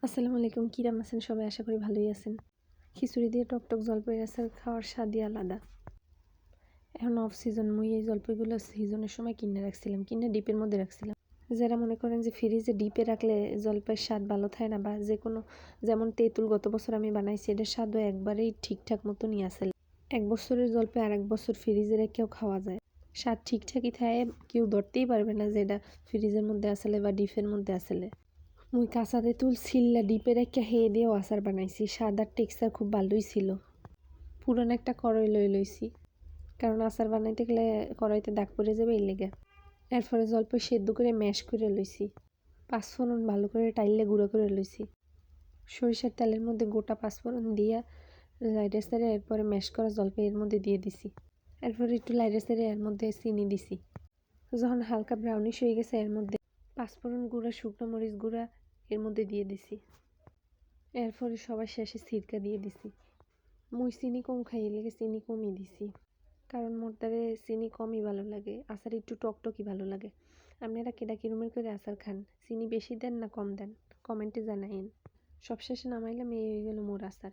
আসসালামু আলাইকুম, কিরাম আছেন সবাই? আশা করি ভালোই আছেন। খিচুড়ি দিয়ে টকটক জলপাইয়ের আচার খাওয়ার স্বাদই আলাদা। এখন অফ সিজন, মুই এই জলপাইগুলো সিজনের সময় কিনে রাখছিলাম, কিনে ডিপের মধ্যে রাখছিলাম। যারা মনে করেন যে ফ্রিজে ডিপে রাখলে জলপাইয়ের স্বাদ ভালো থাকে না, বা যে কোনো যেমন তেঁতুল গত বছর আমি বানাইছি, এটার স্বাদও একবারেই ঠিকঠাক মতনই আসলে। 1 বছরের জলপাই আর 1 বছর ফ্রিজে রেখেও খাওয়া যায়, স্বাদ ঠিকঠাকই থাকে, কেউ ধরতেই পারবে না যে এটা ফ্রিজের মধ্যে আসলে বা ডিপের মধ্যে আসলে। মুই কাঁচা তেঁতুল ছিললা ডিপে রেখে হেয়ে দিয়েও আচার বানাইছি, স্বাদ টেক্সচার খুব ভালোই ছিল। পুরান একটা কড়াই লইছি, কারণ আচার বানাইতে গেলে কড়াইতে দাগ পড়ে যাবে এই লেগে। এরপরে জলপাই সেদ্ধ করে ম্যাশ করে লইছি, পাঁচফোড়ন ভালো করে টাইলে গুঁড়ো করে লইছি। সরিষার তেলের মধ্যে গোটা পাঁচফোড়ন দিয়া লাইটে সেরে এরপরে ম্যাশ করা জলপাই এর মধ্যে দিয়ে দিছি। এরপরে একটু লাইটে সেরে এর মধ্যে চিনি দিছি। যখন হালকা ব্রাউনিশ হয়ে গেছে এর মধ্যে পাঁচফোড়ন গুঁড়া, শুকনো মরিচ গুঁড়া এর মধ্যে দিয়ে দিছি। এরপরে সবার শেষে সিরকা দিয়ে দিছি। মুই চিনি কম খাই, লেগে চিনি কমই দিছি, কারণ মোর দ্বারে চিনি কমই ভালো লাগে, আচার একটু টকটকই ভালো লাগে। আপনারা কেডা কিরমের করে আচার খান? চিনি বেশি দেন না কম দেন? কমেন্টে জানাইন। সবশেষে নামাইলাম, এই হয়ে গেল মোর আচার।